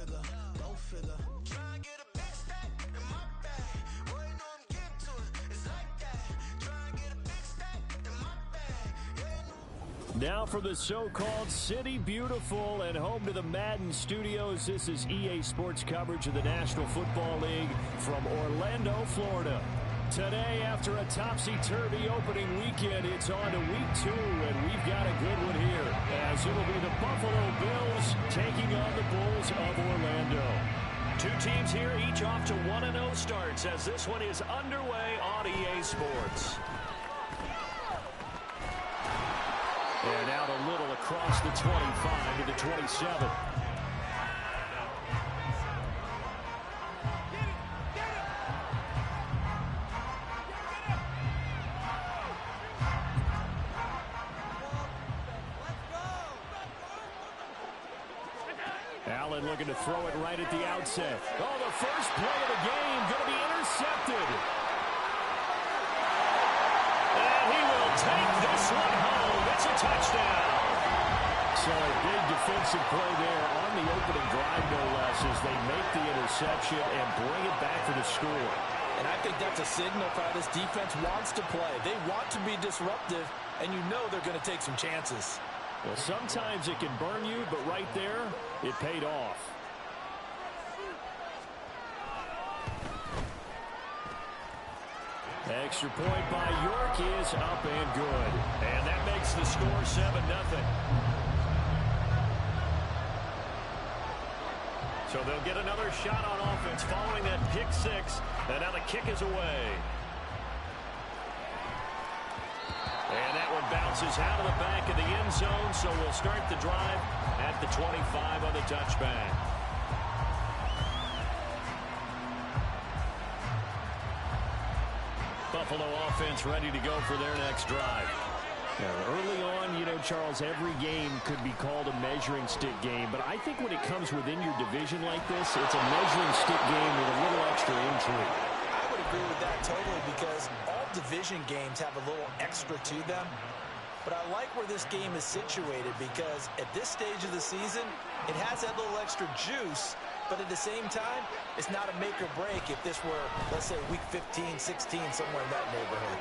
figure, go figure. Try and get a big stack in my bag. Boy, you know I'm getting to it. It's like that. Try and get a big stack in my bag. Now for the so-called City Beautiful and home to the Madden Studios. This is EA Sports coverage of the National Football League from Orlando, Florida. Today, after a topsy-turvy opening weekend, it's on to week 2, and we've got a good one here, as it'll be the Buffalo Bills taking on the Bulls of Orlando. Two teams here, each off to 1-0 starts, as this one is underway on EA Sports. And out a little across the 25 to the 27. Allen looking to throw it right at the outset. Oh, the first play of the game going to be intercepted. And he will take this one home. It's a touchdown. So a big defensive play there on the opening drive, no less, as they make the interception and bring it back for the score. And I think that's a signal for how this defense wants to play. They want to be disruptive, and you know they're going to take some chances. Well, sometimes it can burn you, but right there, it paid off. Extra point by York is up and good. And that makes the score 7-0. So they'll get another shot on offense following that pick six. And now the kick is away. And that one bounces out of the back of the end zone, so we'll start the drive at the 25 on the touchback. Buffalo offense ready to go for their next drive. Now, early on, you know, Charles, every game could be called a measuring stick game, but I think when it comes within your division like this, it's a measuring stick game with a little extra intrigue. I would agree with that totally, because all division games have a little extra to them. But I like where this game is situated, because at this stage of the season, it has that little extra juice, but at the same time, it's not a make or break if this were, let's say, week 15, 16, somewhere in that neighborhood.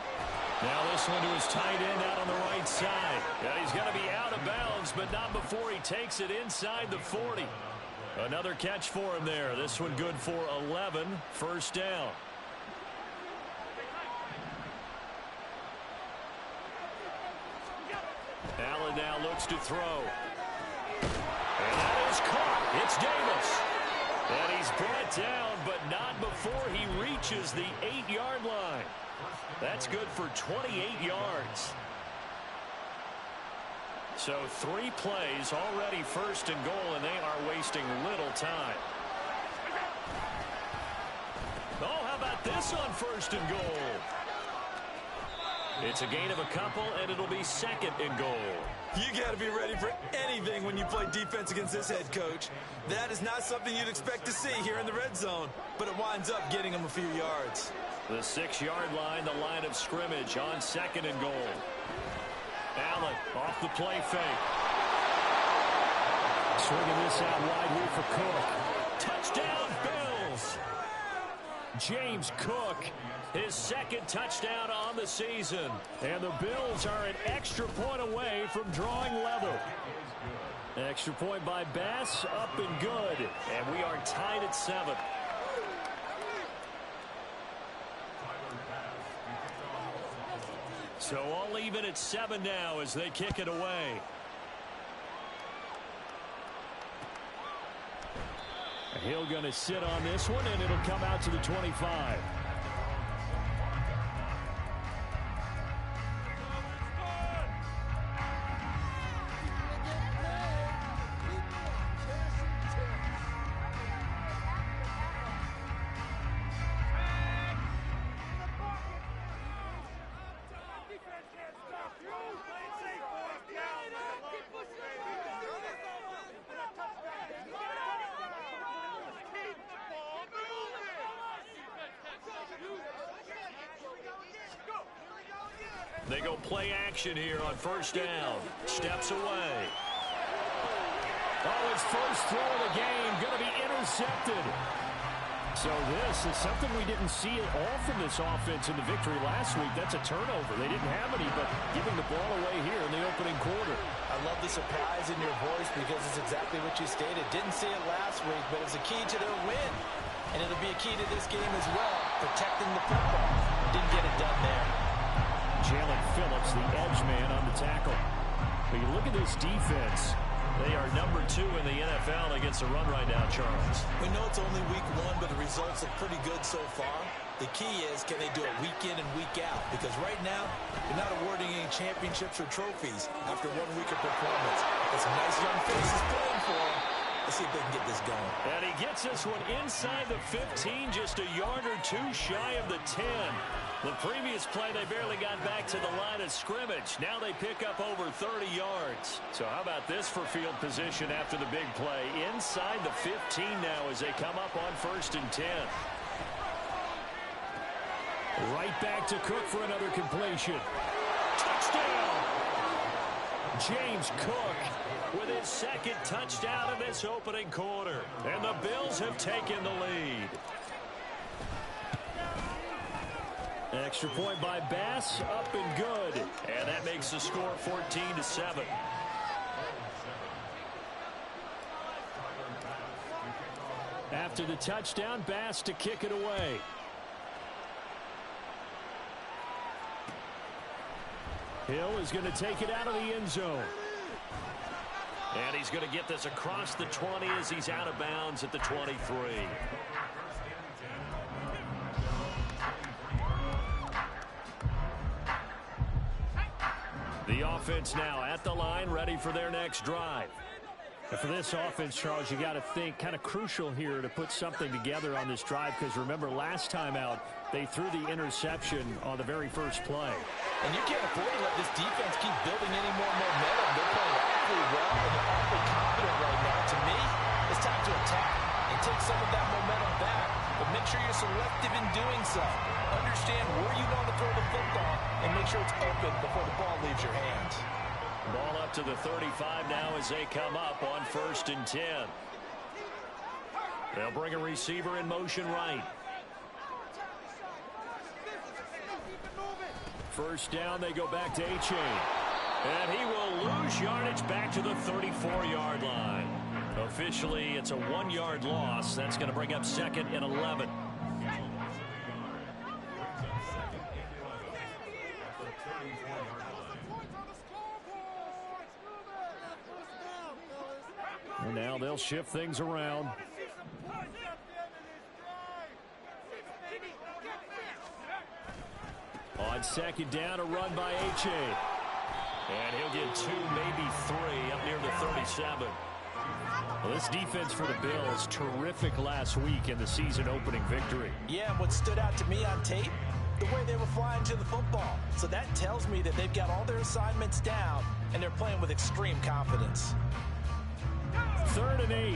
Now this one to his tight end out on the right side. Yeah, he's going to be out of bounds, but not before he takes it inside the 40. Another catch for him there. This one good for 11, first down. Allen now looks to throw. And that is caught. It's Davis. And he's brought down, but not before he reaches the 8-yard line. That's good for 28 yards. So 3 plays already first and goal, and they are wasting little time. Oh, how about this on first and goal? It's a gain of a couple, and it'll be second and goal. You got to be ready for anything when you play defense against this head coach. That is not something you'd expect to see here in the red zone, but it winds up getting him a few yards. The 6-yard line, the line of scrimmage on second and goal. Allen off the play fake. Swinging this out wide here for Cook. Touchdown, Bills! James Cook, his second touchdown on the season. And the Bills are an extra point away from drawing level. Extra point by Bass, up and good. And we are tied at 7. So all even at 7 now as they kick it away. Hill going to sit on this one, and it'll come out to the 25. They go play action here on first down. Steps away. Oh, his first throw of the game going to be intercepted. So this is something we didn't see at all from this offense in the victory last week. That's a turnover. They didn't have any, but giving the ball away here in the opening quarter. I love the surprise in your voice because it's exactly what you stated. Didn't see it last week, but it's a key to their win. And it'll be a key to this game as well, protecting the football. Didn't get it done there. Jalen Phillips, the edge man on the tackle. But you look at this defense. They are number 2 in the NFL against the run right now, Charles. We know it's only week 1, but the results look pretty good so far. The key is, can they do it week in and week out? Because right now, they're not awarding any championships or trophies after 1 week of performance. Got some nice young faces playing for them. Let's see if they can get this going. And he gets this one inside the 15, just a yard or 2 shy of the 10. The previous play, they barely got back to the line of scrimmage. Now they pick up over 30 yards. So how about this for field position after the big play? Inside the 15 now as they come up on 1st and 10. Right back to Cook for another completion. Touchdown! James Cook with his 2nd touchdown in this opening quarter. And the Bills have taken the lead. Extra point by Bass, up and good. And that makes the score 14-7. After the touchdown, Bass to kick it away. Hill is going to take it out of the end zone. And he's going to get this across the 20 as he's out of bounds at the 23. The offense now at the line, ready for their next drive. And for this offense, Charles, you got to think kind of crucial here to put something together on this drive, because remember last time out they threw the interception on the very first play. And you can't afford to let this defense keep building any more momentum. They're playing awfully well and they're awfully confident right now. To me, it's time to attack and take some of that momentum back, but make sure you're selective in doing so. Understand where you want to throw the football and make sure it's open before the ball leaves your hands. Ball up to the 35 now as they come up on 1st and 10. They'll bring a receiver in motion right. First down, they go back to A-Chain. And he will lose yardage back to the 34-yard line. Officially, it's a 1-yard loss. That's going to bring up 2nd and 11. And now they'll shift things around. On 2nd down, a run by A-Chain. And he'll get 2, maybe 3, up near the 37. Well, this defense for the Bills, terrific last week in the season-opening victory. Yeah, and what stood out to me on tape, the way they were flying to the football. So that tells me that they've got all their assignments down, and they're playing with extreme confidence. 3rd and 8.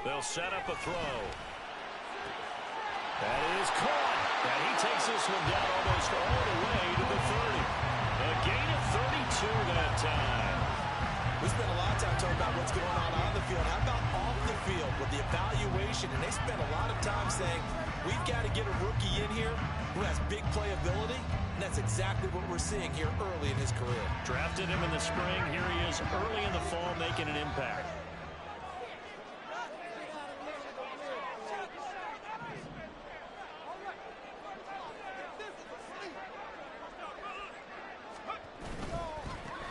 They'll set up a throw. That is caught. And he takes this one down almost all the way to the 30. A gain of 32 that time. We spent a lot of time talking about what's going on the field. How about off the field with the evaluation? And they spent a lot of time saying, we've got to get a rookie in here who has big playability. And that's exactly what we're seeing here early in his career. Drafted him in the spring. Here he is early in the fall making an impact.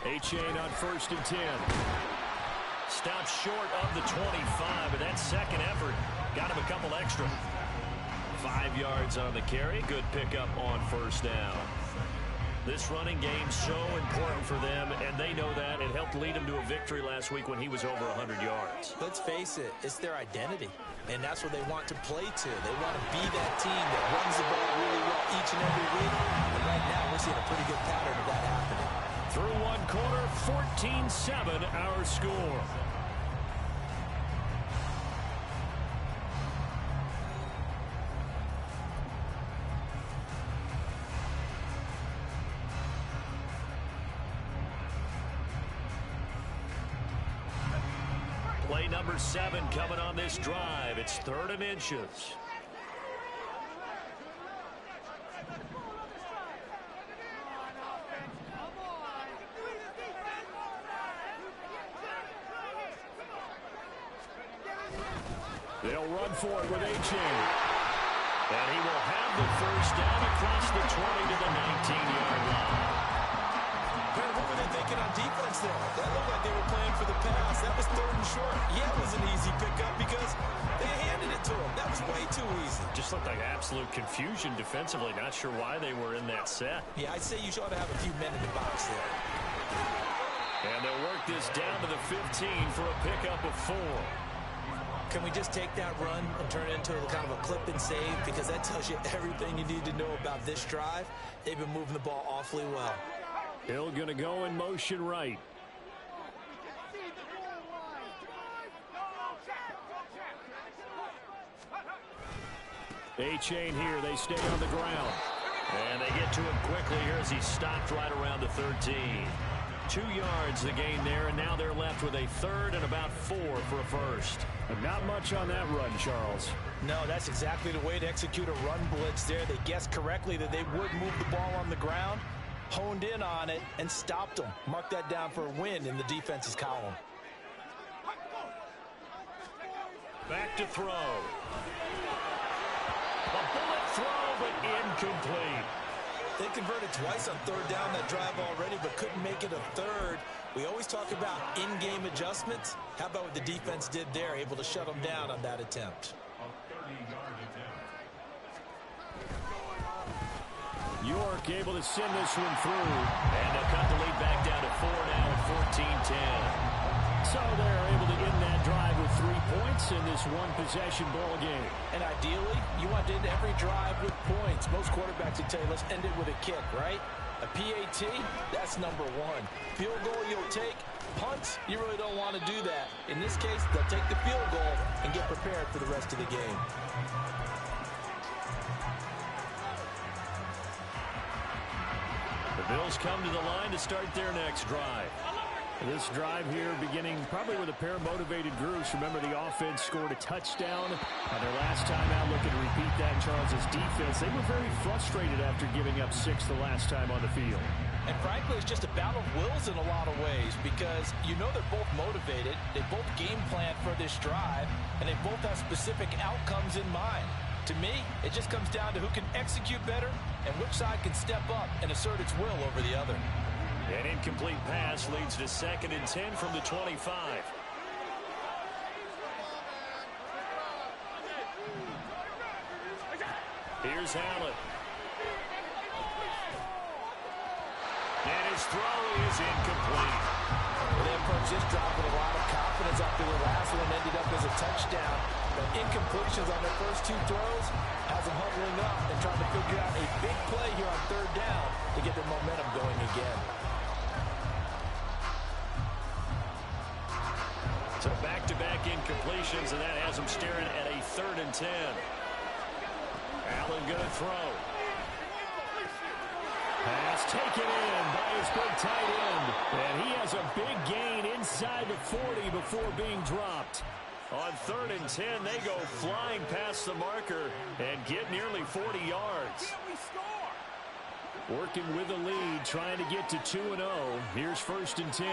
A-Chain on 1st and 10. Stops short of the 25, but that second effort got him a couple extra. 5 yards on the carry. Good pickup on 1st down. This running game so important for them, and they know that. It helped lead them to a victory last week when he was over 100 yards. Let's face it, it's their identity, and that's what they want to play to. They want to be that team that runs the ball really well each and every week, and right now we're seeing a pretty good pattern of that happening. Through 1 quarter, 14-7 our score. Play number 7 coming on this drive. It's 3rd and inches. They'll run for it with A-Chain. And he will have the first down across the 20 to the 19-yard line. What were they thinking on defense there? That looked like they were playing for the pass. That was 3rd and short. Yeah, it was an easy pickup because they handed it to him. That was way too easy. Just looked like absolute confusion defensively. Not sure why they were in that set. Yeah, I'd say you ought to have a few men in the box there. And they'll work this down to the 15 for a pickup of 4. Can we just take that run and turn it into kind of a clip and save? Because that tells you everything you need to know about this drive. They've been moving the ball awfully well. Hill going to go in motion right. A-Chain here. They stay on the ground. And they get to him quickly here as he stopped right around the 13. 2 yards the gain there, and now they're left with a 3rd and about 4 for a first. And not much on that run, Charles. No, that's exactly the way to execute a run blitz there. They guessed correctly that they would move the ball on the ground, honed in on it, and stopped them. Mark that down for a win in the defense's column. Back to throw. A bullet throw, but incomplete. They converted twice on 3rd down that drive already, but couldn't make it a 3rd. We always talk about in-game adjustments. How about what the defense did there, able to shut them down on that attempt? York able to send this one through. And they'll cut the lead back down to 4 now at 14-10. So they're able to end that drive with 3 points in this one-possession ball game. And ideally, you want to end every drive with points. Most quarterbacks would tell you, let's end it with a kick, right? A PAT, that's number 1. Field goal you'll take. Punts, you really don't want to do that. In this case, they'll take the field goal and get prepared for the rest of the game. The Bills come to the line to start their next drive. This drive here beginning probably with a pair of motivated groups. Remember, the offense scored a touchdown on their last time out. Looking to repeat that in Charles's defense. They were very frustrated after giving up 6 the last time on the field. And frankly, it's just a battle of wills in a lot of ways because you know they're both motivated. They both game plan for this drive, and they both have specific outcomes in mind. To me, it just comes down to who can execute better and which side can step up and assert its will over the other. An incomplete pass leads to 2nd and 10 from the 25. Here's Allen. And his throw is incomplete. They approached this drive with a lot of confidence after the last one ended up as a touchdown. But incompletions on their first 2 throws has them huddling up and trying to figure out a big play here on 3rd down to get their momentum going again. So back-to-back incompletions, and that has them staring at a 3rd and 10. Allen going to throw. Pass taken in by his big tight end. And he has a big gain inside the 40 before being dropped. On 3rd and 10, they go flying past the marker and get nearly 40 yards. Working with the lead, trying to get to 2-0. Here's 1st and 10.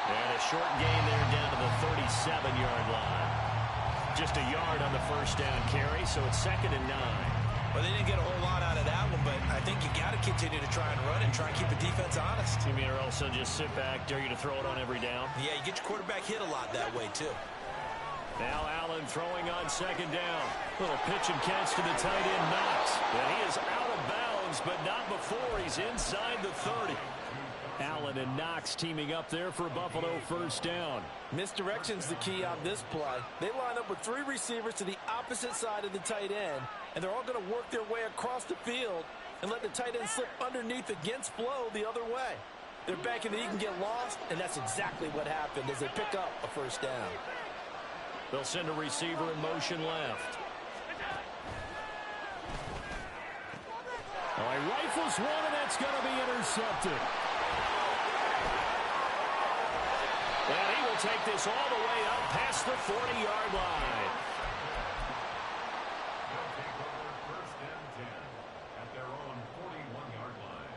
And a short gain there down to the 37-yard line. Just a yard on the first down carry, so it's 2nd and 9. Well, they didn't get a whole lot out of that one, but I think you got to continue to try and run and try and keep the defense honest. You mean, or else they'll just sit back, dare you to throw it on every down? Yeah, you get your quarterback hit a lot that way, too. Now Allen throwing on 2nd down. Little pitch and catch to the tight end, Knox. And he is out of bounds, but not before he's inside the 30. Allen and Knox teaming up there for Buffalo 1st down. Misdirection's the key on this play. They line up with 3 receivers to the opposite side of the tight end, and they're all going to work their way across the field and let the tight end slip underneath against flow the other way. They're banking that he can get lost, and that's exactly what happened as they pick up a 1st down. They'll send a receiver in motion left. All right, rifles one, and that's going to be intercepted. will take this all the way up past the 40-yard line. At their own 41-yard line.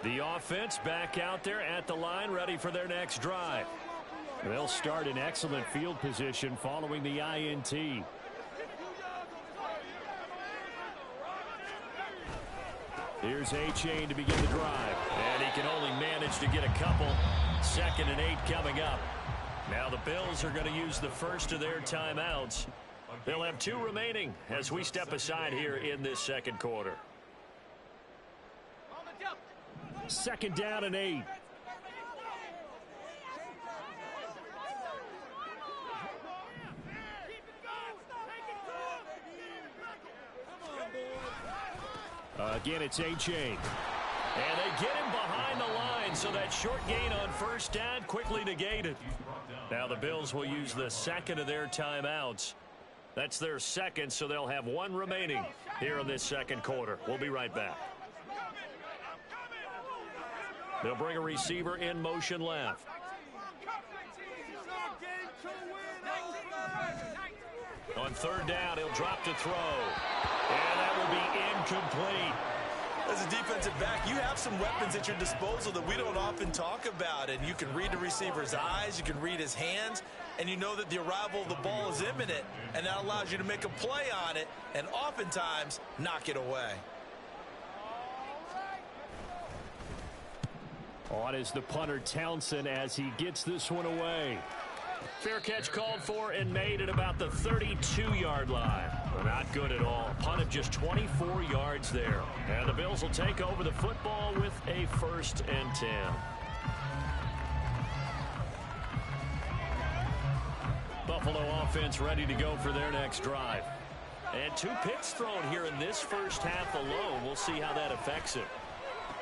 The offense back out there at the line, ready for their next drive. They'll start in excellent field position following the INT. Here's A-Chain to begin the drive. And he can only manage to get a couple. 2nd and 8 coming up. Now the Bills are going to use the first of their timeouts. They'll have 2 remaining as we step aside here in this second quarter. 2nd down and 8. Again, it's A-Chain. And they get him behind the line, so that short gain on 1st down quickly negated. Now the Bills will use the 2nd of their timeouts. That's their 2nd, so they'll have 1 remaining here in this second quarter. We'll be right back. They'll bring a receiver in motion left. On 3rd down, he'll drop to throw. And that will be incomplete. As a defensive back, you have some weapons at your disposal that we don't often talk about. And you can read the receiver's eyes, you can read his hands, and you know that the arrival of the ball is imminent. And that allows you to make a play on it and oftentimes knock it away. On is the punter Townsend as he gets this one away. Fair catch called for and made at about the 32-yard line. But not good at all. Punt of just 24 yards there. And the Bills will take over the football with a 1st and 10. Buffalo offense ready to go for their next drive. And 2 picks thrown here in this first half alone. We'll see how that affects him.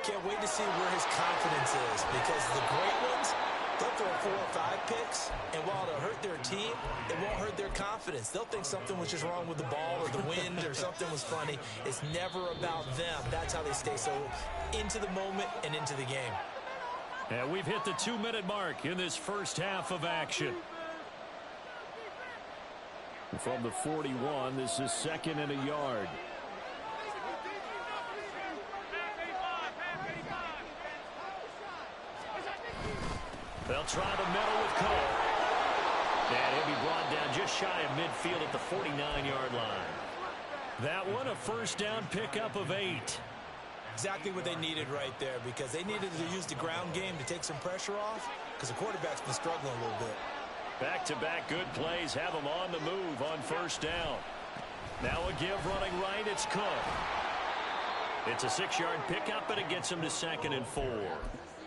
Can't wait to see where his confidence is, because the great ones, they'll throw 4 or 5 picks, and while it'll hurt their team, it won't hurt their confidence. They'll think something was just wrong with the ball or the wind or something was funny. It's never about them. That's how they stay so into the moment and into the game. And we've hit the 2-minute mark in this first half of action. From the 41, this is 2nd and a yard. They'll try the middle with Cook. And he'll be brought down just shy of midfield at the 49-yard line. That one, a 1st down pickup of 8. Exactly what they needed right there, because they needed to use the ground game to take some pressure off, because the quarterback's been struggling a little bit. Back-to-back good plays have them on the move on 1st down. Now a give running right, it's Cook. It's a 6-yard pickup, and it gets him to 2nd and 4.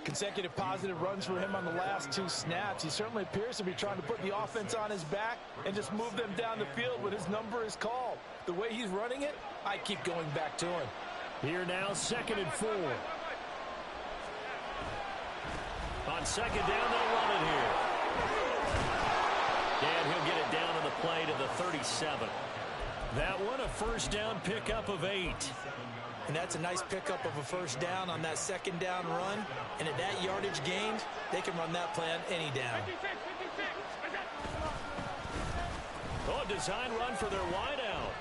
Consecutive positive runs for him on the last 2 snaps. He certainly appears to be trying to put the offense on his back and just move them down the field when his number is called. The way he's running it, I keep going back to him. Here now, 2nd and 4. On 2nd down, they'll run it here. And he'll get it down on the play to the 37. That one, a 1st down pickup of 8. And that's a nice pickup of a 1st down on that 2nd down run. And at that yardage gained, they can run that play on any down. Oh, a design run for their wideout.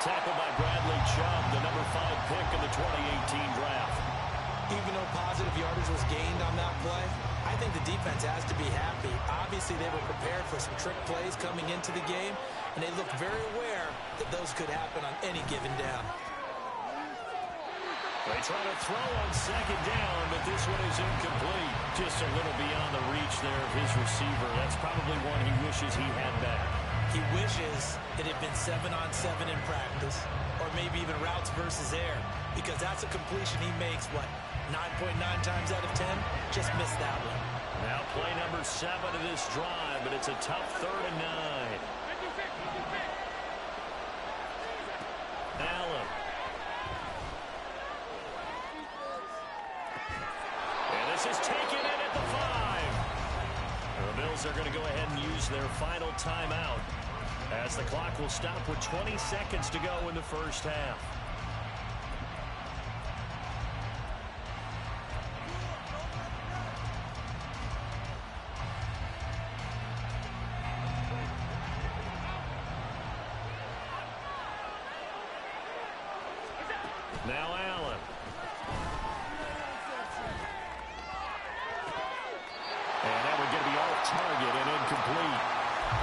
Tackled by Bradley Chubb, the number 5 pick in the 2018 draft. Even though positive yardage was gained on that play, I think the defense has to be happy. Obviously, they were prepared for some trick plays coming into the game, and they looked very aware that those could happen on any given down. They try to throw on 2nd down, but this one is incomplete. Just a little beyond the reach there of his receiver. That's probably one he wishes he had back. He wishes it had been 7-on-7 in practice, or maybe even routes versus air, because that's a completion he makes, 9.9 times out of 10? Just missed that one. Now play number 7 of this drive, but it's a tough 3rd and 9. Allen. And this is taken in at the 5. The Bills are going to go ahead and use their final timeout. As the clock will stop with 20 seconds to go in the first half. Now Allen. And that would get to be off target and incomplete.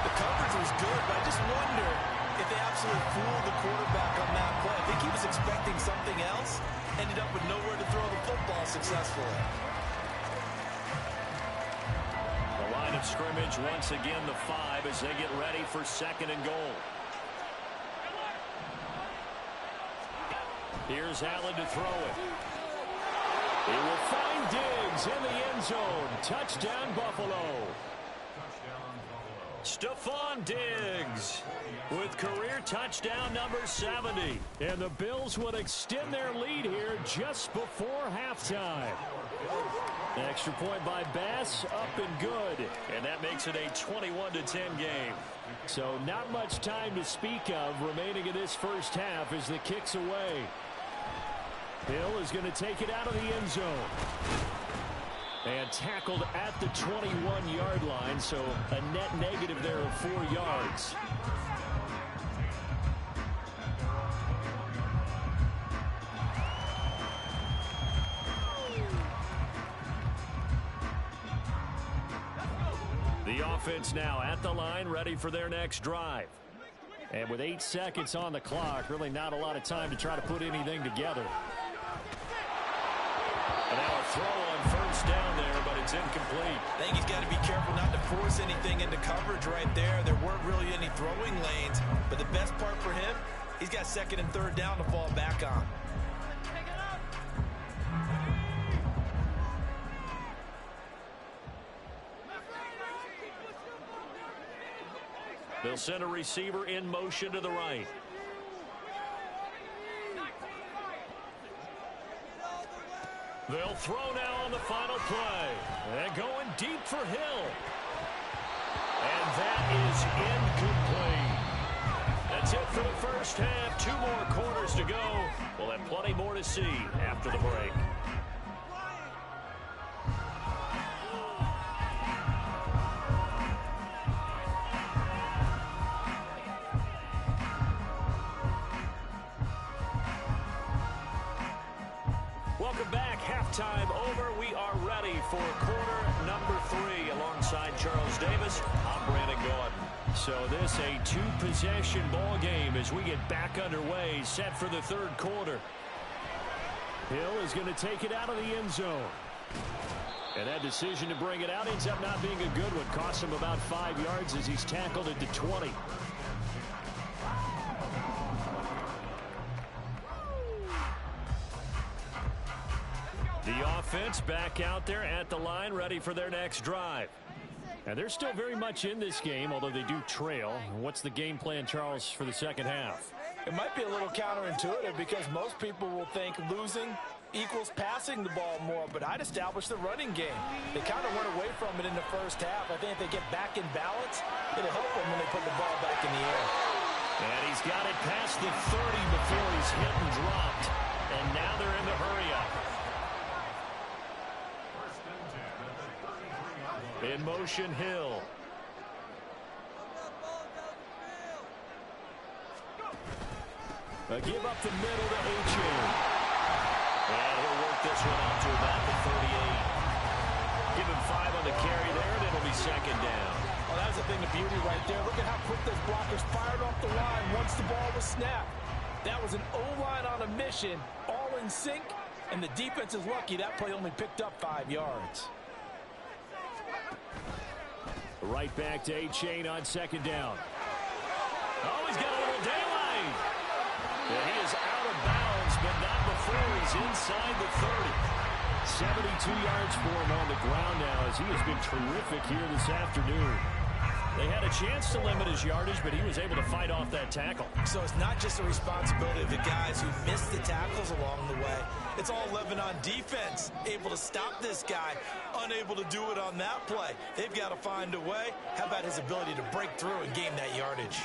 The coverage was good, but I just wonder if they absolutely fooled the quarterback on that play. I think he was expecting something else, ended up with nowhere to throw the football successfully. The line of scrimmage once again the 5 as they get ready for 2nd and goal. Here's Allen to throw it. He will find Diggs in the end zone. Touchdown, Buffalo. Stephon Diggs with career touchdown number 70. And the Bills would extend their lead here just before halftime. Extra point by Bass, up and good. And that makes it a 21-10 game. So not much time to speak of remaining in this first half as the kick's away. Hill is going to take it out of the end zone. And tackled at the 21-yard line, so a net negative there of 4 yards. The offense now at the line, ready for their next drive. And with 8 seconds on the clock, really not a lot of time to try to put anything together. And now a throw on first down there, but it's incomplete. I think he's got to be careful not to force anything into coverage right there. There weren't really any throwing lanes, but the best part for him, he's got 2nd and 3rd down to fall back on. They'll send a receiver in motion to the right. They'll throw now on the final play. And going deep for Hill. And that is incomplete. That's it for the first half. 2 more quarters to go. We'll have plenty more to see after the break. Welcome back. Halftime over. We are ready for quarter number 3 alongside Charles Davis. I'm Brandon Gordon. So this a 2-possession ball game as we get back underway, set for the 3rd quarter. Hill is going to take it out of the end zone. And that decision to bring it out ends up not being a good one. Costs him about 5 yards as he's tackled at the 20. The offense back out there at the line, ready for their next drive. And they're still very much in this game, although they do trail. What's the game plan, Charles, for the second half? It might be a little counterintuitive because most people will think losing equals passing the ball more, but I'd establish the running game. They kind of went away from it in the first half. I think if they get back in balance, it'll help them when they put the ball back in the air. And he's got it past the 30 before he's hit and dropped. And now they're in the hurry-up. In motion, Hill. A give up the middle to Achane. And he'll work this one out to about the 38. Give him 5 on the carry there, and it'll be 2nd down. Well, that was a thing of beauty right there. Look at how quick those blockers fired off the line once the ball was snapped. That was an O-line on a mission, all in sync, and the defense is lucky that play only picked up 5 yards. Right back to Achane on 2nd down. Oh, he's got a little daylight. And he is out of bounds, but not before he's inside the 30. 72 yards for him on the ground now as he has been terrific here this afternoon. They had a chance to limit his yardage, but he was able to fight off that tackle. So it's not just the responsibility of the guys who missed the tackles along the way. It's all 11 on defense, able to stop this guy, unable to do it on that play. They've got to find a way. How about his ability to break through and gain that yardage?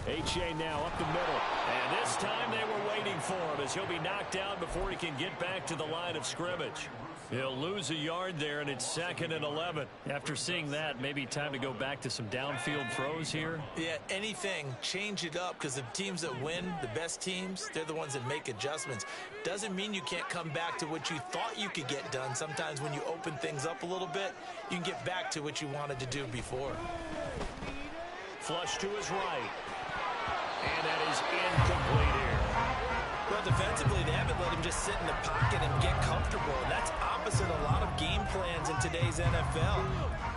H.A. now up the middle. And this time they were waiting for him as he'll be knocked down before he can get back to the line of scrimmage. He'll lose a yard there, and it's 2nd and 11. After seeing that, maybe time to go back to some downfield throws here. Yeah, anything. Change it up because the teams that win, the best teams, they're the ones that make adjustments. Doesn't mean you can't come back to what you thought you could get done. Sometimes when you open things up a little bit, you can get back to what you wanted to do before. Flush to his right. And that is incomplete here. Well, defensively, they haven't let him just sit in the pocket and get comfortable. That's opposite a lot of game plans in today's NFL.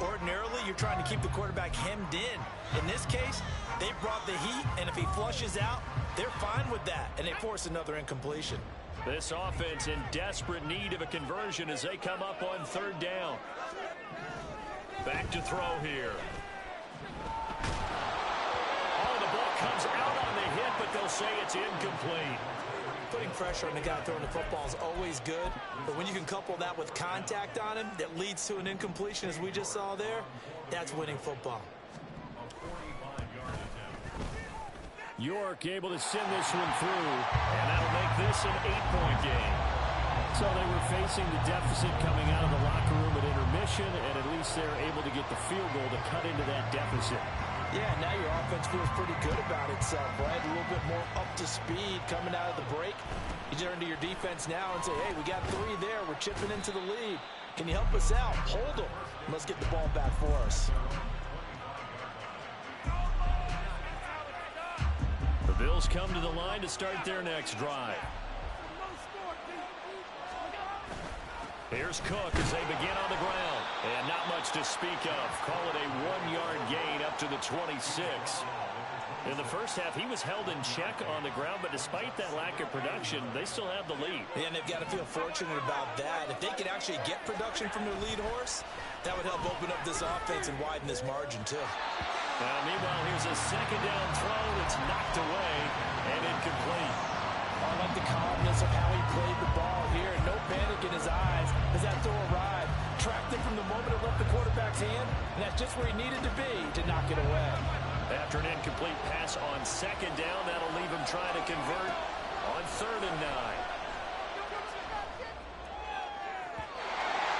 Ordinarily, you're trying to keep the quarterback hemmed in. In this case, they brought the heat, and if he flushes out, they're fine with that, and they force another incompletion. This offense in desperate need of a conversion as they come up on 3rd down. Back to throw here. Oh, the ball comes out on the hit, but they'll say it's incomplete. Putting pressure on the guy throwing the football is always good, but when you can couple that with contact on him that leads to an incompletion, as we just saw there, that's winning football. York able to send this one through, and that'll make this an 8-point game. So they were facing the deficit coming out of the locker room at intermission, and at least they're able to get the field goal to cut into that deficit. Yeah, now your offense feels pretty good about itself, right? A little bit more up to speed coming out of the break. You turn to your defense now and say, hey, we got 3 there. We're chipping into the lead. Can you help us out? Hold them. Let's get the ball back for us. The Bills come to the line to start their next drive. Here's Cook as they begin on the ground. And not much to speak of. Call it a 1-yard gain up to the 26. In the first half, he was held in check on the ground, but despite that lack of production, they still have the lead. And they've got to feel fortunate about that. If they could actually get production from their lead horse, that would help open up this offense and widen this margin, too. Meanwhile, here's a 2nd down throw that's knocked away and incomplete. I like the calmness of how he played the ball here. No panic in his eyes as that throw arrived. Tracked it from the moment it left the quarterback's hand, and that's just where he needed to be to knock it away. After an incomplete pass on 2nd down, that'll leave him trying to convert on 3rd and 9.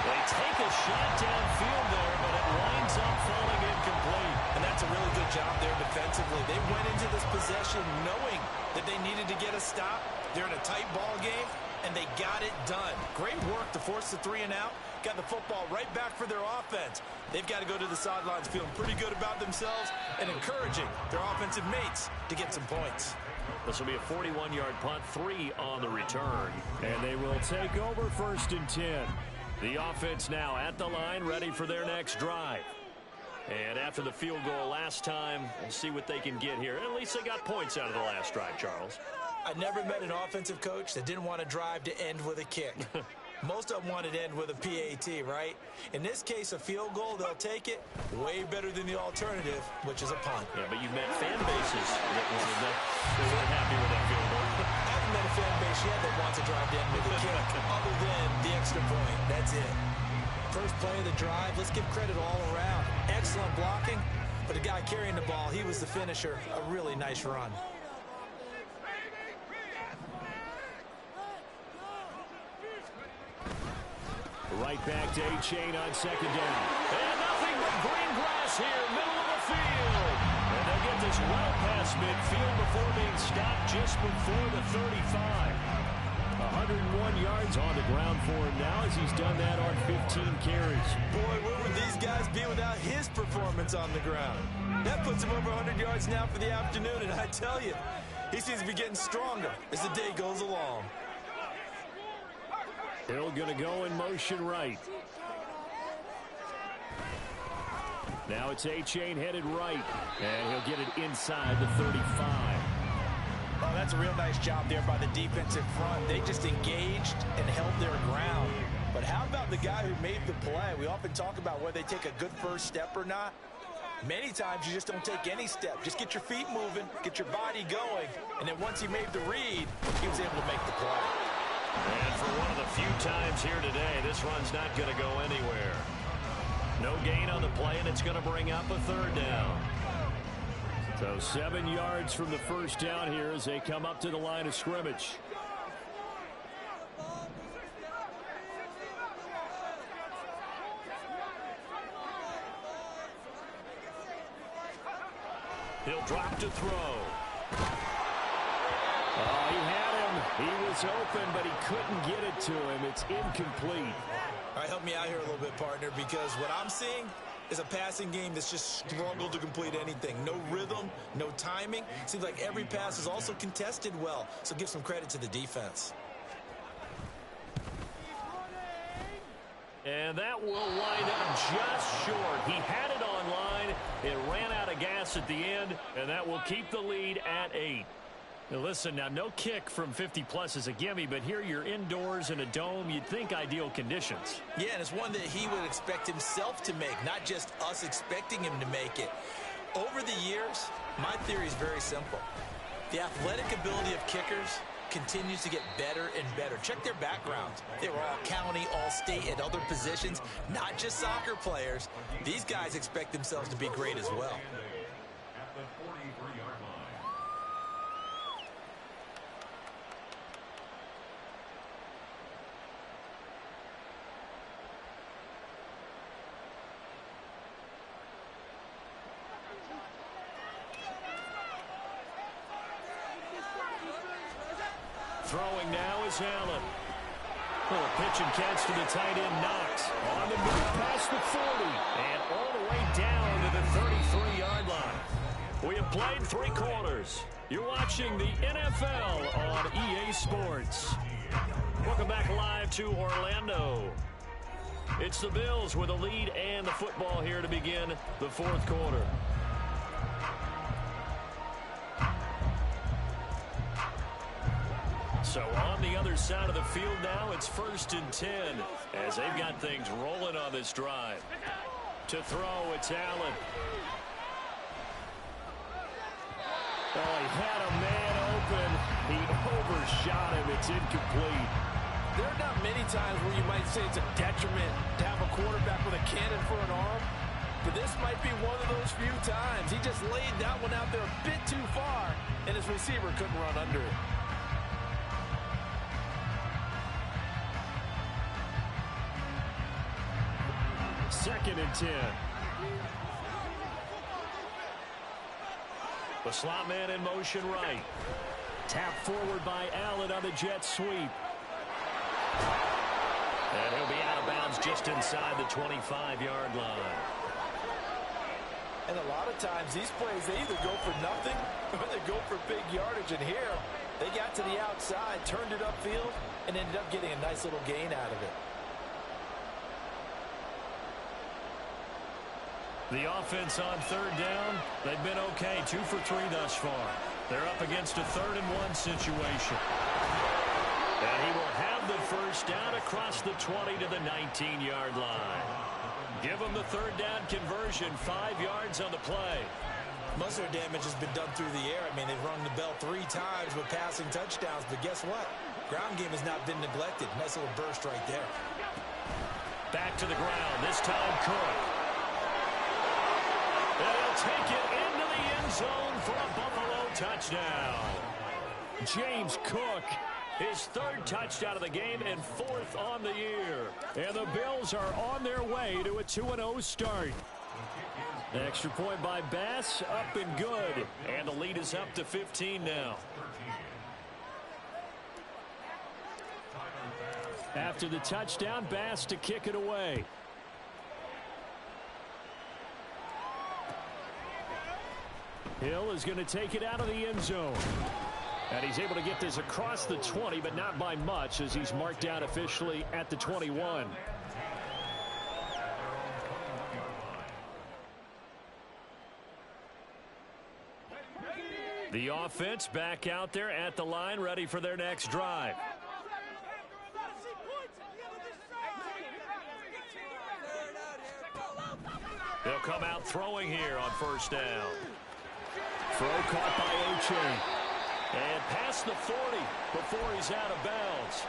They take a shot downfield there, but it winds up falling incomplete. And that's a really good job there defensively. They went into this possession knowing that they needed to get a stop. They're in a tight ball game, and they got it done. Great work to force the 3 and out. Got the football right back for their offense. They've got to go to the sidelines feeling pretty good about themselves and encouraging their offensive mates to get some points. This will be a 41-yard punt, 3 on the return. And they will take over 1st and 10. The offense now at the line, ready for their next drive. And after the field goal last time, we'll see what they can get here. At least they got points out of the last drive, Charles. I never met an offensive coach that didn't want to drive to end with a kick. Most of them wanted to end with a PAT, right? In this case, a field goal, they'll take it. Way better than the alternative, which is a punt. Yeah, but you've met fan bases that weren't happy with that field goal. I haven't met a fan base yet that wants to drive to end with a kick, other than the extra point. That's it. First play of the drive, let's give credit all around. Excellent blocking, but the guy carrying the ball, he was the finisher. A really nice run. Right back to A-Chain on 2nd down. And nothing but green grass here, middle of the field. And they'll get this well past midfield before being stopped just before the 35. 101 yards on the ground for him now as he's done that on 15 carries. Boy, where would these guys be without his performance on the ground? That puts him over 100 yards now for the afternoon, and I tell you, he seems to be getting stronger as the day goes along. Hill going to go in motion right. Now it's A-Chain headed right, and he'll get it inside the 35. Oh, that's a real nice job there by the defensive front. They just engaged and held their ground. But how about the guy who made the play? We often talk about whether they take a good first step or not. Many times you just don't take any step. Just get your feet moving, get your body going, and then once he made the read, he was able to make the play. And for one of the few times here today, this run's not going to go anywhere. No gain on the play, and it's going to bring up a 3rd down. So 7 yards from the first down here as they come up to the line of scrimmage. He'll drop to throw. Oh, he had him. He was open, but he couldn't get it to him. It's incomplete. All right, help me out here a little bit, partner, because what I'm seeing is a passing game that's just struggled to complete anything. No rhythm, no timing. Seems like every pass is also contested well, so give some credit to the defense. And that will wind up just short. He had it on line. It ran out of gas at the end, and that will keep the lead at 8. Now listen, now no kick from 50-plus is a gimme, but here you're indoors in a dome. You'd think ideal conditions. Yeah, and it's one that he would expect himself to make, not just us expecting him to make it. Over the years, my theory is very simple. The athletic ability of kickers continues to get better and better. Check their backgrounds. They were all county, all state, at other positions, not just soccer players. These guys expect themselves to be great as well. At the 43-yard line. Throwing now is Allen. Little pitch and catch to the tight end, Knox. On the move past the 40 and all the way down to the 33-yard line. We have played 3 quarters. You're watching the NFL on EA Sports. Welcome back live to Orlando. It's the Bills with a lead and the football here to begin the 4th quarter. So on the other side of the field now, it's 1st and 10 as they've got things rolling on this drive. To throw, it's Allen. Oh, he had a man open. He overshot him. It's incomplete. There are not many times where you might say it's a detriment to have a quarterback with a cannon for an arm, but this might be one of those few times. He just laid that one out there a bit too far, and his receiver couldn't run under it. 2nd and 10. The slot man in motion right. Tap forward by Allen on the jet sweep. And he'll be out of bounds just inside the 25-yard line. And a lot of times these plays, they either go for nothing or they go for big yardage. And here, they got to the outside, turned it upfield, and ended up getting a nice little gain out of it. The offense on 3rd down, they've been okay. 2 for 3 thus far. They're up against a 3rd and 1 situation. And he will have the first down across the 20 to the 19-yard line. Give them the 3rd down conversion, 5 yards on the play. Most of their damage has been done through the air. I mean, they've rung the bell 3 times with passing touchdowns, but guess what? Ground game has not been neglected. Nice little burst right there. Back to the ground, this time Cook. And he'll take it into the end zone for a Buffalo touchdown. James Cook, his 3rd touchdown of the game and 4th on the year. And the Bills are on their way to a 2-0 start. An extra point by Bass, up and good. And the lead is up to 15 now. After the touchdown, Bass to kick it away. Hill is going to take it out of the end zone. And he's able to get this across the 20, but not by much as he's marked down officially at the 21. The offense back out there at the line, ready for their next drive. They'll come out throwing here on 1st down. Throw caught by Oche. And past the 40 before he's out of bounds.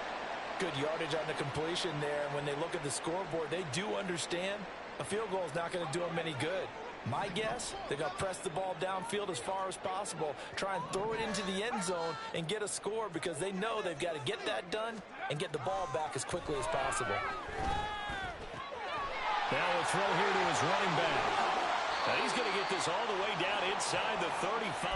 Good yardage on the completion there. And when they look at the scoreboard, they do understand a field goal is not going to do them any good. My guess, they're going to press the ball downfield as far as possible, try and throw it into the end zone and get a score because they know they've got to get that done and get the ball back as quickly as possible. Now a throw here to his running back. And he's going to get this all the way down inside the 35.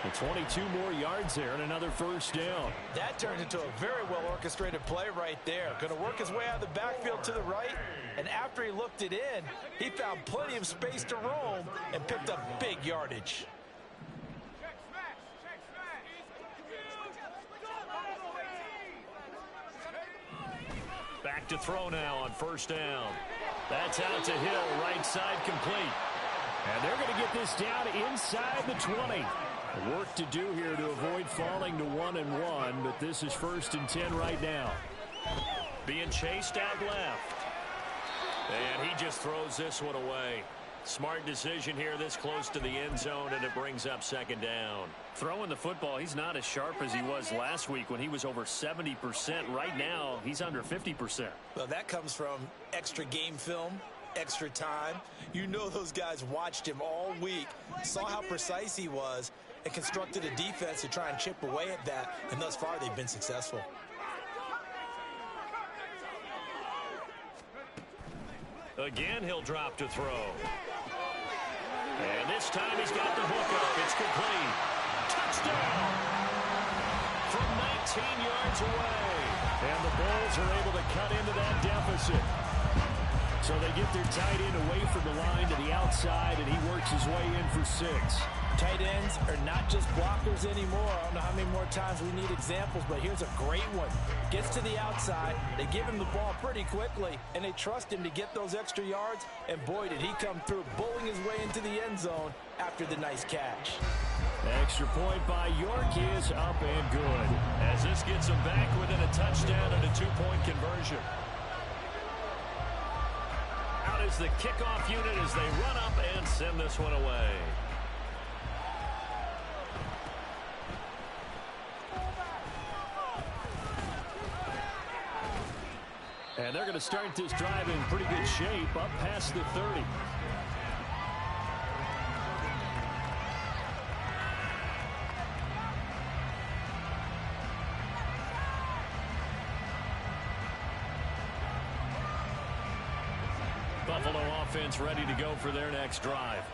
And 22 more yards there and another first down. That turned into a very well-orchestrated play right there. Going to work his way out of the backfield to the right. And after he looked it in, he found plenty of space to roam and picked up big yardage. Back to throw now on first down. That's out to Hill, right side complete. And they're going to get this down inside the 20. Work to do here to avoid falling to 1-1, but this is 1st and 10 right now. Being chased out left. And he just throws this one away. Smart decision here this close to the end zone, and it brings up 2nd down. Throwing the football, he's not as sharp as he was last week when he was over 70%. Right now, he's under 50%. Well, that comes from extra game film, extra time. You know those guys watched him all week, saw how precise he was, and constructed a defense to try and chip away at that, and thus far they've been successful. Again, he'll drop to throw. And this time he's got the hook up. It's complete. Touchdown! From 19 yards away. And the Bulls are able to cut into that deficit. So they get their tight end away from the line to the outside, and he works his way in for 6. Tight ends are not just blockers anymore. I don't know how many more times we need examples, but here's a great one. Gets to the outside, they give him the ball pretty quickly, and they trust him to get those extra yards, and boy, did he come through, bowling his way into the end zone after the nice catch. Extra point by York is up and good, as this gets him back within a touchdown and a 2-point conversion. Out is the kickoff unit as they run up and send this one away. And they're going to start this drive in pretty good shape, up past the 30. Buffalo offense ready to go for their next drive.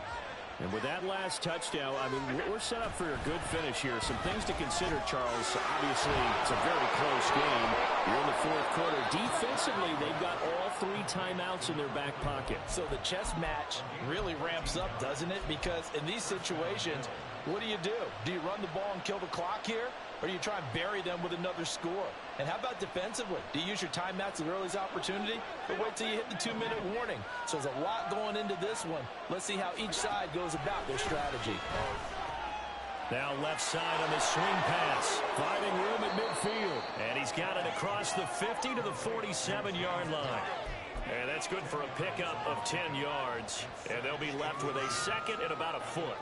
And with that last touchdown, I mean, we're set up for a good finish here. Some things to consider, Charles. Obviously, it's a very close game. You're in the 4th quarter. Defensively, they've got all 3 timeouts in their back pocket. So the chess match really ramps up, doesn't it? Because in these situations, what do? Do you run the ball and kill the clock here? Or do you try and bury them with another score? And how about defensively? Do you use your timeouts at earliest opportunity? Or wait till you hit the 2-minute warning? So there's a lot going into this one. Let's see how each side goes about their strategy. Now left side on the swing pass. Finding room at midfield. And he's got it across the 50 to the 47-yard line. And that's good for a pickup of 10 yards. And they'll be left with a 2nd and about a foot.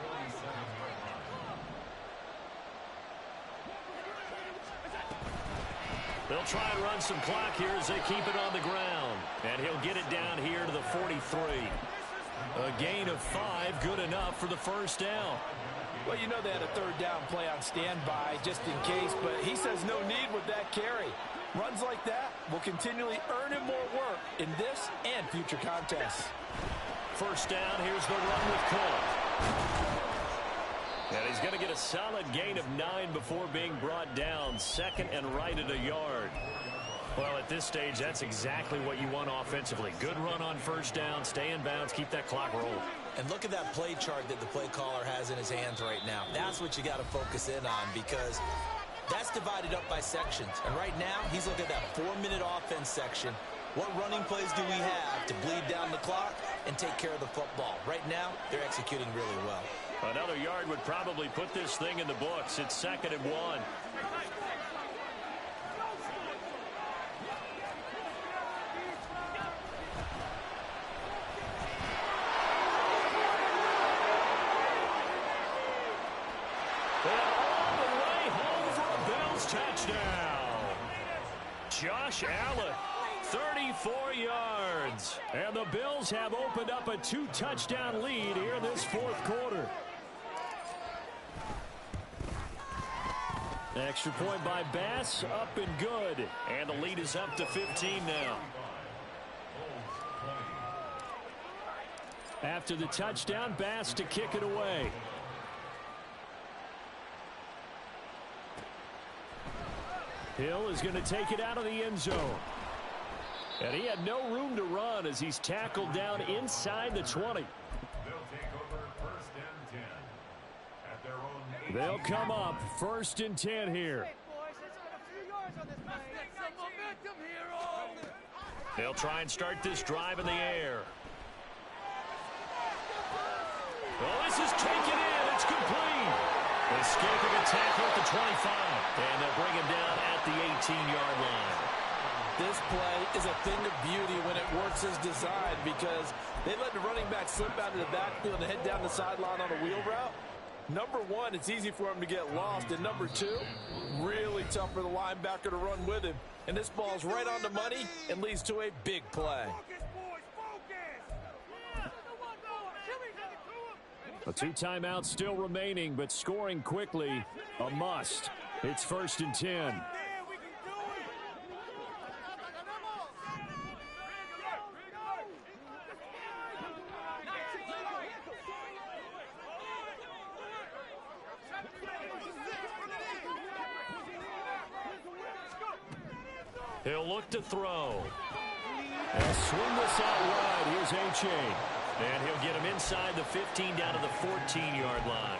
They'll try and run some clock here as they keep it on the ground. And he'll get it down here to the 43. A gain of 5, good enough for the first down. Well, you know they had a 3rd down play on standby just in case, but he says no need with that carry. Runs like that will continually earn him more work in this and future contests. First down, here's the run with Cole. And he's going to get a solid gain of 9 before being brought down. 2nd and right at a yard. Well, at this stage, that's exactly what you want offensively. Good run on first down, stay in bounds, keep that clock rolling. And look at that play chart that the play caller has in his hands right now. That's what you got to focus in on because that's divided up by sections. And right now, he's looking at that 4-minute offense section. What running plays do we have to bleed down the clock and take care of the football? Right now, they're executing really well. Another yard would probably put this thing in the books. It's 2nd and 1. And all the way home for a Bills touchdown. Josh Allen 34 yards. And the Bills have opened up a 2-touchdown lead here this fourth quarter. Extra point by Bass, up and good. And the lead is up to 15 now. After the touchdown, Bass to kick it away. Hill is going to take it out of the end zone. And he had no room to run as he's tackled down inside the 20. They'll come up 1st and 10 here. They'll try and start this drive in the air. Oh, this is taken in. It's complete. Escaping a tackle at the 25. And they'll bring him down at the 18-yard line. This play is a thing of beauty when it works as designed because they let the running back slip out of the backfield and head down the sideline on a wheel route. Number one, it's easy for him to get lost. And number two, really tough for the linebacker to run with him. And this ball's right on the money and leads to a big play. A 2 timeouts still remaining, but scoring quickly, a must. It's 1st and 10. He'll look to throw. And swing this out wide. Here's H.A. And he'll get him inside the 15 down to the 14-yard line.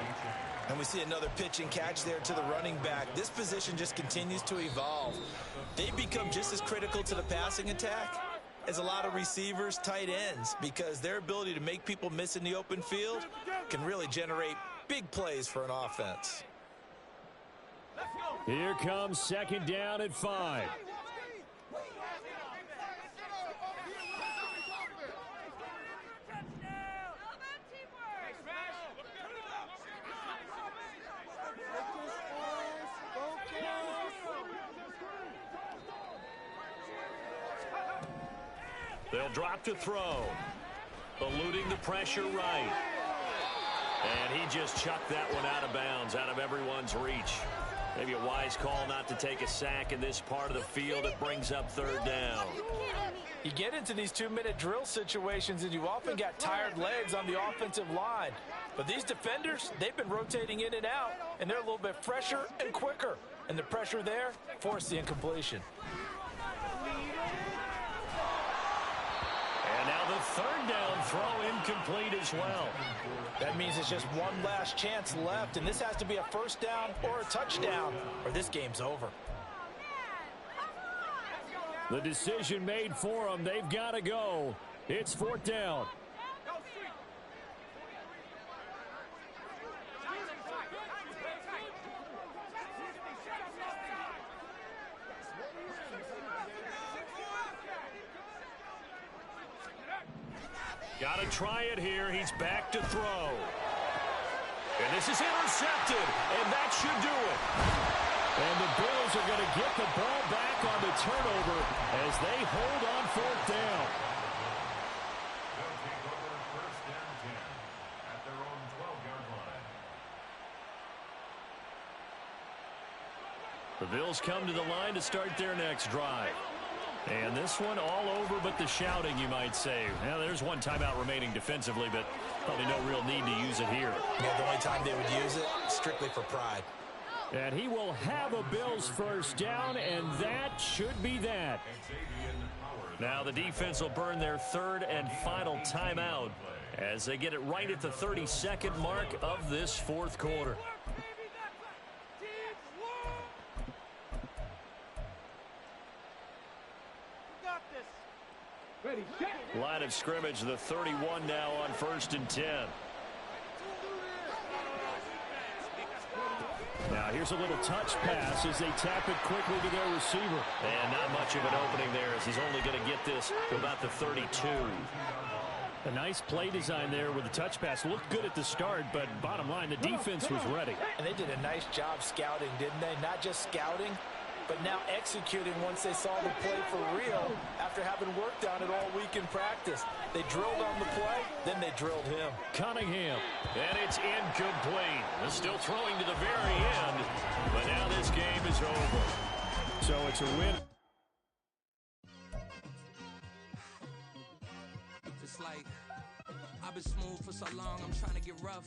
And we see another pitch and catch there to the running back. This position just continues to evolve. They become just as critical to the passing attack as a lot of receivers, tight ends, because their ability to make people miss in the open field can really generate big plays for an offense. Here comes 2nd down at 5. They'll drop to throw. Eluding the pressure right. And he just chucked that one out of bounds, out of everyone's reach. Maybe a wise call not to take a sack in this part of the field. It brings up 3rd down. You get into these 2-minute drill situations and you often got tired legs on the offensive line. But these defenders, they've been rotating in and out, and they're a little bit fresher and quicker. And the pressure there forced the incompletion. And now the 3rd down throw incomplete as well. That means it's just one last chance left, and this has to be a 1st down or a touchdown, or this game's over. The decision made for them. They've got to go. It's 4th down. Got to try it here. He's back to throw. And this is intercepted, and that should do it. And the Bills are going to get the ball back on the turnover as they hold on 4th down. They'll take over 1st and 10 at their own 12-yard line. The Bills come to the line to start their next drive. And this one all over but the shouting, you might say. Now, there's one timeout remaining defensively, but probably no real need to use it here. Yeah, the only time they would use it, strictly for pride. And he will have a Bills 1st down, and that should be that. Now the defense will burn their 3rd and final timeout as they get it right at the 32nd mark of this 4th quarter. Line of scrimmage, the 31 now on 1st and 10. Now here's a little touch pass as they tap it quickly to their receiver. And not much of an opening there as he's only going to get this to about the 32. A nice play design there with the touch pass. Looked good at the start, but bottom line, the defense was ready. And they did a nice job scouting, didn't they? Not just scouting, but now executing once they saw the play for real after having worked on it all week in practice. They drilled on the play, then they drilled him. Cunningham, and it's incomplete. Still throwing to the very end, but now this game is over. So it's a win. It's like I've been smooth for so long, I'm trying to get rough.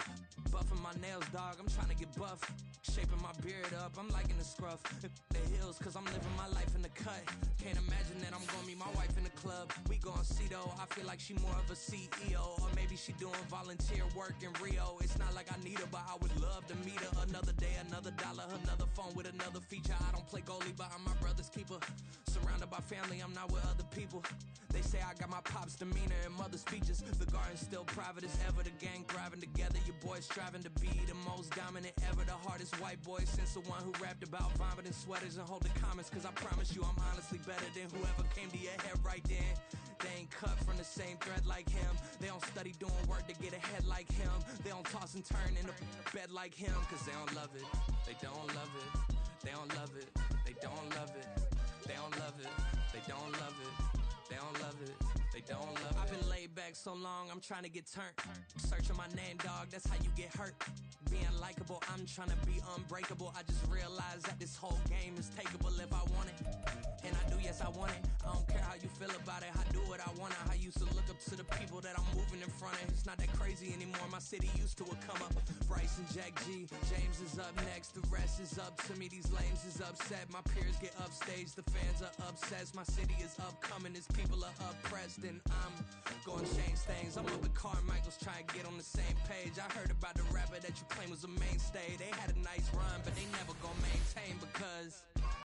Buffing my nails, dog, I'm trying to get buff. Shaping my beard up, I'm liking the scruff. The hills, cause I'm living my life in the cut. Can't imagine that I'm gonna meet my wife in the club. We gon' see though, I feel like she more of a CEO. Or maybe she doing volunteer work in Rio. It's not like I need her, but I would love to meet her. Another day, another dollar, another phone with another feature. I don't play goalie, but I'm my brother's keeper. Surrounded by family, I'm not with other people. They say I got my pop's demeanor and mother's features. The garden's still private as ever. The gang thriving together. Your boys striving to be the most dominant ever. The hardest white boy since the one who rapped about vomiting sweaters and holding comments. Cause I promise you I'm honestly better than whoever came to your head right then. They ain't cut from the same thread like him. They don't study doing work to get ahead like him. They don't toss and turn in the bed like him. Cause they don't love it. They don't love it. They don't love it. They don't love it. They don't love it. They don't love it. They don't love it. They don't love it. I've been laid back so long, I'm trying to get turned. Searching my name, dog, that's how you get hurt. Being likable, I'm trying to be unbreakable. I just realized that this whole game is takeable if I want it. And I do, yes, I want it. I don't care how you feel about it. I do what I want. I used to look up to the people that I'm moving in front of. It's not that crazy anymore. My city used to a come up. Bryce and Jack G. James is up next. The rest is up to me. These lames is upset. My peers get upstaged. The fans are obsessed. My city is upcoming. His people are oppressed. And I'm going to change things. I'm up with Carmichael's trying to get on the same page. I heard about the rapper that you claim was a mainstay. They had a nice run, but they never gonna maintain because